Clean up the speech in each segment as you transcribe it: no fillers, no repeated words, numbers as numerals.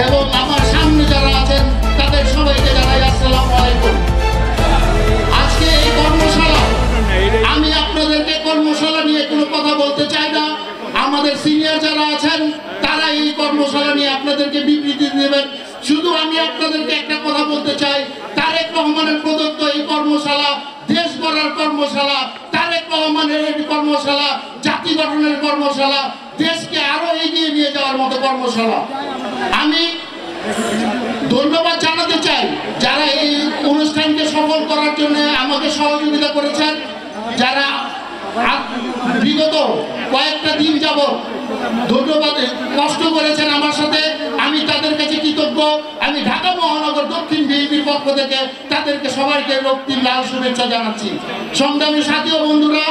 এবং আমার সামনে যারা আছেন তাদের সবাইকে জানাই আসসালামু আলাইকুম। আজকে এই কর্মশালা, আমি আপনাদেরকে কর্মশালা নিয়ে কোনো কথা বলতে চাই না। আমাদের সিনিয়র যারা আছেন তারা এই কর্মশালা নিয়ে আপনাদেরকে বিবৃতি দেবেন। শুধু আমি আপনাদেরকে একটা কথা বলতে চাই, তারেক রহমানের প্রদত্ত এই কর্মশালা দেশ গড়ার কর্মশালা, তারেক রহমানের এই কর্মশালা জাতি গঠনের কর্মশালা, দেশকে আরো এগিয়ে নিয়ে যাওয়ার মতো কর্মশালা। আমি ধন্যবাদ জানাতে চাই যারা এই অনুষ্ঠানকে সফল করার জন্য আমাকে সহযোগিতা করেছেন, যারা বিগত কয়েকটা দিন যাবত ধন্যবাদ কষ্ট করেছেন আমার সাথে, আমি তাদের কাছে কৃতজ্ঞ। আমি ঢাকা মহানগর দক্ষিণ বিএনপির পক্ষ থেকে তাদেরকে সবাইকে রক্তিম লাল শুভেচ্ছা জানাচ্ছি। সংগ্রামী সাথী ও বন্ধুরা,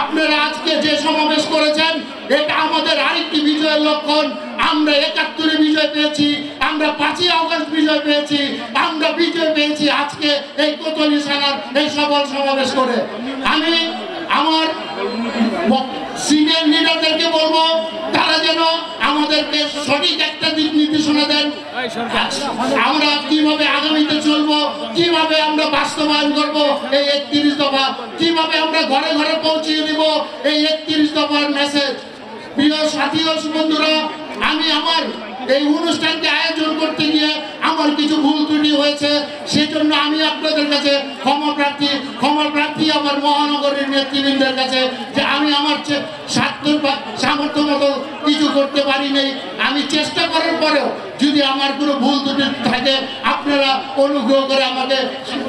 আপনারা আজকে যে সমাবেশ করেছেন এটা আমাদের আরেকটি বিজয়ের লক্ষণ। আমরা ৭১-এ বিজয় পেয়েছি, আমরা ৫ই আগস্ট বিজয় পেয়েছি, আমরা বিজয় পেয়েছি আজকে এই কোতোয়ালি থানার এই সফল সমাবেশ করে। আমি আমার সিনিয়র লিডারদেরকে বলবো তারা যেন আমাদেরকে সঠিক একটা দিক নির্দেশনা দেন, আমরা কিভাবে আগামীতে চলবো, কিভাবে আমরা বাস্তবায়ন করব এই ৩১ দফা, কিভাবে আমরা ঘরে ঘরে পৌঁছিয়ে দিব এই ৩১ দফার মেসেজ। প্রিয় সাথী ও বন্ধুরা, আমি আমার এই অনুষ্ঠানকে আয়োজন করতে গিয়ে আমার কিছু ভুল ত্রুটি হয়েছে, সেজন্য আমি আপনাদের কাছে ক্ষমা প্রার্থী আমার মহানগরের নেতৃবৃন্দের কাছে, যে আমি আমার সামর্থ্য মতো কিছু করতে পারিনি। আমি চেষ্টা করার পরেও যদি আমার কোনো ভুল ত্রুটি থাকে আপনারা অনুগ্রহ করে আমাকে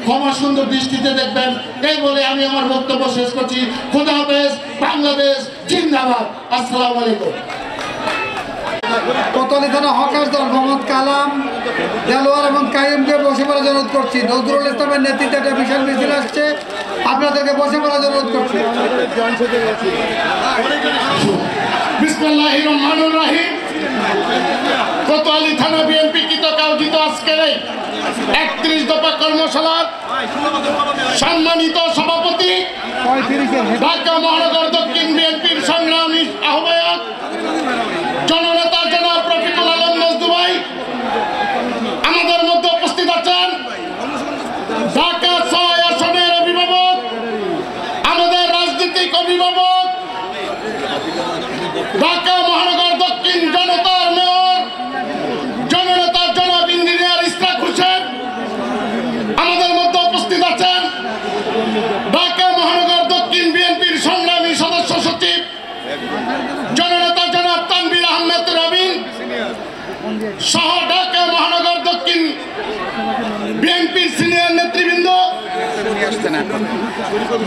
ক্ষমা সুন্দর দৃষ্টিতে দেখবেন। এই বলে আমি আমার বক্তব্য শেষ করছি। খোদা হাফেজ, বাংলাদেশ জিন্দাবাদ। আসসালামু আলাইকুম। কোতোয়ালি থানা হকার্স দল মোহাম্মদ কালাম, দেলোয়ার এবং কাইমকে বসে পড়ার জন্য অনুরোধ করছি। নজরুল ইসলামের নেতৃত্বে একটা বিশাল মিছিল আসছে, আপনাদেরকে বসে পড়ার জন্য অনুরোধ করছি। বিসমিল্লাহির রহমানির রহিম। কোতোয়ালি থানা বিএনপি কৃতজ্ঞ আয়োজিত আজকের ৩১ দফা কর্মশালার সম্মানিত সভাপতি, ঢাকা মহানগর দক্ষিণ বিএনপির সংগ্রামী আহ্বায়ক জননেতা জনাব রফিকুল আলম মজদু ভাই আমাদের মধ্যে উপস্থিত আছেন। ঢাকা ৬ আসনের অভিভাবক, আমাদের রাজনৈতিক অভিভাবক, ঢাকা মহানগর দক্ষিণ জনতার মেয়র জননেতা জনাব ইঞ্জিনিয়ার ইসরাক হোসেন আমাদের মধ্যে উপস্থিত আছেন। ঢাকা মহানগর দক্ষিণ বিএনপির সংগ্রামী সদস্য সচিব জননেতা জনাব তানভীর আহমেদ রবিন সহ ঢাকা মহানগর দক্ষিণ বিএনপির সিনিয়র নেতৃবৃন্দ।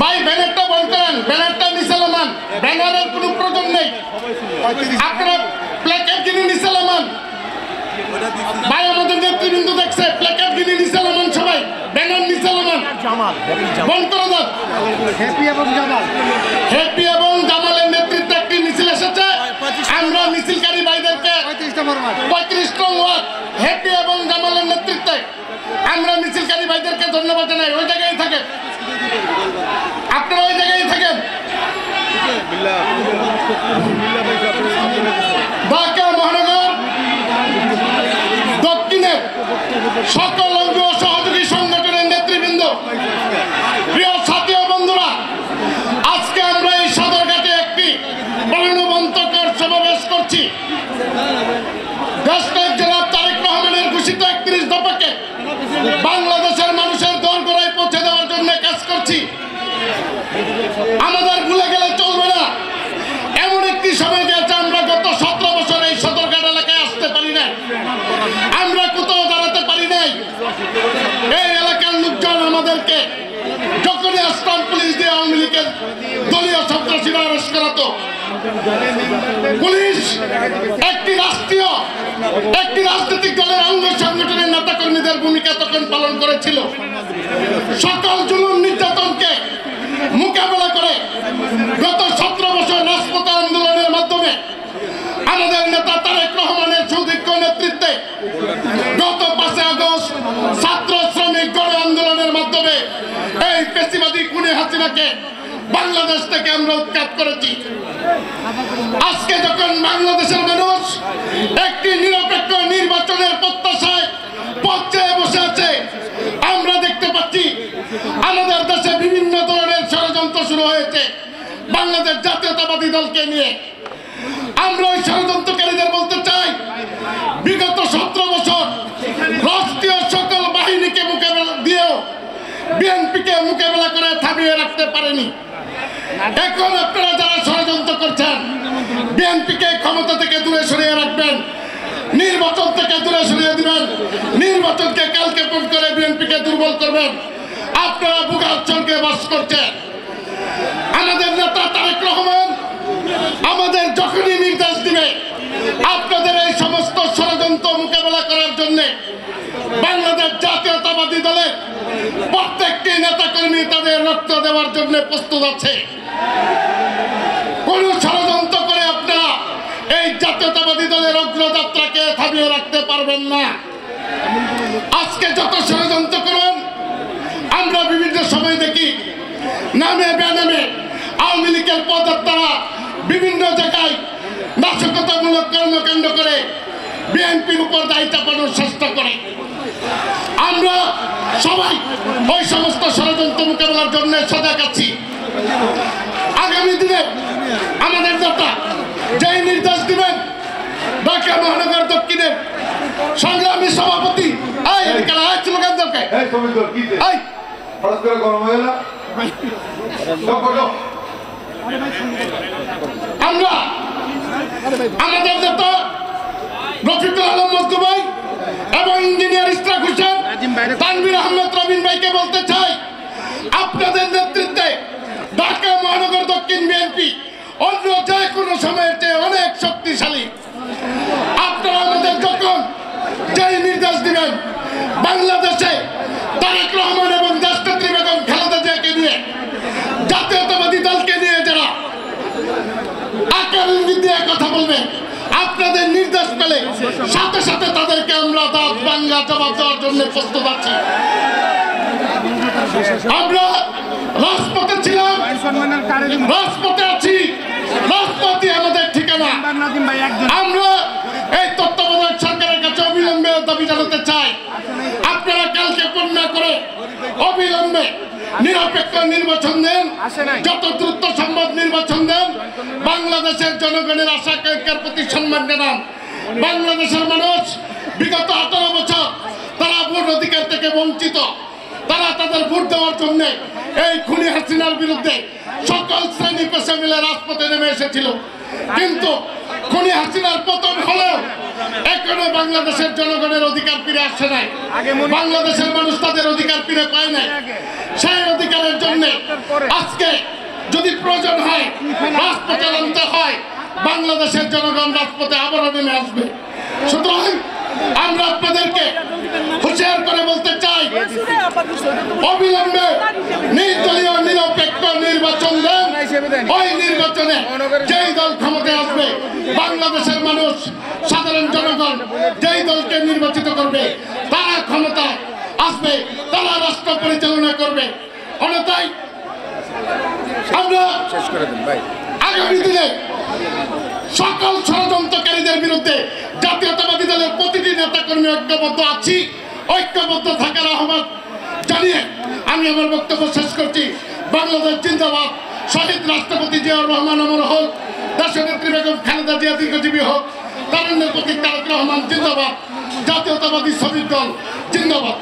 ভাই ব্যানারটা বলতেন, ব্যানারটা নিসালামান, ব্যানারের কোনো প্রয়োজন নেই, আপনারা প্ল্যাকার্ড কিনে নিসালামান। ভাই আমাদের নেতৃবৃন্দ দেখছে, প্ল্যাকার্ড কিনে নিসালামান, সবাই ব্যানার নিসালামান বন্ধ করে দাও। হ্যাপি এবং জামালের নেতৃত্বে একটি মিছিল এসেছে। আমরা মিছিলকারী ভাইদেরকে ৩৫ নং ওয়ার্ড হ্যাপি এবং জামালের নেতৃত্বে আমরা মিছিলকারী ভাইদেরকে ধন্যবাদ জানাই। ওই জায়গায় থাকেন, আপনারা ওই জায়গায় থাকেন। ঢাকা মহানগর দক্ষিণের সকল অঙ্গ সহযোগী সংগঠনের নেতৃবৃন্দ, প্রিয় সাথী ও বন্ধুরা, আজকে আমরা এই সদরঘাটে একটি প্রাণবন্তকর সমাবেশ করছি। দেশনায়ক জনাব তারেক রহমানের ঘোষিত ৩১ দফাকে বাংলাদেশের মানুষের দোরগোড়ায় পৌঁছে দেওয়ার জন্য কাজ করছি। আমাদের ভুলে গেলে চলবে না, এমন একটি সময় গেছে আমরা গত ১৭ বছর এই সদরঘাট এলাকায় আসতে পারি নাই, আমরা কোথাও দাঁড়াতে পারি নাই। এই এলাকার লোকজন আমাদেরকে যখনই আসতাম পুলিশ দিয়ে আওয়ামী লীগের দলীয় সন্ত্রাসীরা অ্যারেস্ট করাতো। পুলিশ একটি রাজনৈতিক দলের অঙ্গ সংগঠনের নেতা কর্মীদের ভূমিকা তখন পালন করেছিল। সকল জুলুম নির্যাতনকে মোকাবেলা করে গত ১৭ বছর রাজপথ আন্দোলনের মাধ্যমে আমাদের নেতা তারেক রহমানের সুদীর্ঘ নেতৃত্বে গত ৫ আগস্ট ছাত্র শ্রমিক গণ আন্দোলনের মাধ্যমে এই পেশিবাদী খুনি হাসিনাকে বাংলাদেশ থেকে আমরা উৎখাত করেছি। আজকে যখন বাংলাদেশের মানুষ একটি নিরপেক্ষ নির্বাচনের জাতীয়তাবাদী দলকে নিয়ে। আমরা ওই ষড়যন্ত্রকারীদের বলতে চাই, বিগত 17 বছর রাষ্ট্রীয় সকল বাহিনীকে মোকাবেলা দিয়েও বিএনপিকে মোকাবেলা করে থামিয়ে রাখতে পারেনি। এখন আপনারা যারা ষড়যন্ত্র করছেন, বিএনপিকে ক্ষমতা থেকে দূরে সরিয়ে রাখবেন, নির্বাচন থেকে দূরে সরিয়ে দিবেন, নির্বাচনকে কালক্ষেপণ করে বিএনপিকে দুর্বল করবেন, আপনারা বুকাচরকে বাস করছেন। আমাদের নেতা তারেক রহমান আমাদের যখনই নির্দেশ দিবে আপনাদের এই সমস্ত ষড়যন্ত্র মোকাবেলা করার জন্য বাংলাদেশ জাতীয়তাবাদী দলের প্রত্যেকটি নেতাকর্মী তাদের রক্ত দেওয়ার জন্য প্রস্তুত আছে। কোন ষড়যন্ত্র করে আপনারা এই জাতীয়তাবাদী দলের অগ্রযাত্রাকে থামিয়ে রাখতে পারবেন না। আজকে যত ষড়যন্ত্র করেন আমরা বিভিন্ন সময় দেখি, নামে বেনামে আওয়ামী লীগের পদত্যাগীরা বিভিন্ন জায়গায় নাশকতামূলক কর্মকাণ্ড করে বিএনপির উপর দায় চাপানোর চেষ্টা করে। আমরা সবাই ওই সমস্ত ষড়যন্ত্র মোকাবেলার জন্য সজাগ আছি। আগামী দিনে আমাদের নেতা যেই নির্দেশ দিবেন, ঢাকা মহানগর দক্ষিণের সংগ্রামী সভাপতি আমরা আমাদের নেতা রফিকুল আলম মজনু ভাই এবং ইঞ্জিনিয়ার ইশরাক হোসেন, তানভীর আহমেদ রবিন ভাইকে বলতে চাই, আপনাদের নেতৃত্বে ঢাকা মহানগর দক্ষিণ বিএনপি অন্য যে কোনো সময়ের চেয়ে অনেক শক্তিশালী। আপনারা আমাদের যখন যেই নির্দেশ দিবেন, বাংলাদেশে তারেক রহমান এবং দেশনেত্রী বেগম খালেদা জিয়াকে নিয়ে, জাতীয়তাবাদী দলকে নিয়ে যারা আকার ইঙ্গিত দিয়ে কথা বলবেন, আপনাদের নির্দেশ পেলে সাথে সাথে তাদেরকে আমরা দাঁত ভাঙা জবাব দেওয়ার জন্য প্রস্তুত আছি। আমরা রাজপথে ছিলাম, রাজপথে আছি, রাজপথই আমাদের ঠিকানা। আমরা এই তত্ত্বাবধায়ক সরকারের কাছে অবিলম্বে দাবি জানাতে চাই, আপনারা কালকে পূর্ণ করে অবিলম্বে নিরপেক্ষ নির্বাচন দেন, যত দ্রুত সম্ভব নির্বাচন দেন, বাংলাদেশের জনগণের আশা আকাঙ্ক্ষার প্রতি সম্মান জানান। বাংলাদেশের মানুষ বিগত 18 বছর তারা ভোট অধিকার থেকে বঞ্চিত। তারা তাদের ভোট দেওয়ার জন্য এই খুনি হাসিনার বিরুদ্ধে সকল শ্রেণী পেশা মিলে রাজপথে নেমে এসেছিল, কিন্তু খুনি হাসিনার পতন হলেও এখনো বাংলাদেশের জনগণের অধিকার ফিরে আসছে নাই। বাংলাদেশের মানুষ তাদের অধিকার ফিরে পায় নাই। সেই অধিকারের জন্য আজকে যদি প্রয়োজন হয় রাজপথে নামতে হয়, বাংলাদেশের জনগণ রাজপথে আবারও নেমে আসবে। সুতরাং আমরা আপনাদেরকে হুঁশিয়ার করে বলতে চাই, অবিলম্বে নির্দলীয় নিরপেক্ষ নির্বাচন দেন। ওই নির্বাচনে যেই দল ক্ষমতায় আসবে, বাংলাদেশের মানুষ, সাধারণ জনগণ যেই দলকে নির্বাচিত করবে তারা ক্ষমতায় আসবে, তারা রাষ্ট্র পরিচালনা করবে। অন্যথায় আমরা আগামী দিনে সকল ষড়যন্ত্রকারীদের বিরুদ্ধে জাতীয়তাবাদী দলের প্রতিটি নেতাকর্মী ঐক্যবদ্ধ আছি। ঐক্যবদ্ধ থাকার আহ্বান জানিয়ে আমি আমার বক্তব্য শেষ করছি। বাংলাদেশ জিন্দাবাদ, শহীদ রাষ্ট্রপতি জিয়াউর রহমান অমর হোক, দেশনেত্রী বেগম খালেদা জিয়া দীর্ঘজীবী হোক, তারুণ্যের প্রতীক তারেক রহমান জিন্দাবাদ, জাতীয়তাবাদী শ্রমিক দল জিন্দাবাদ।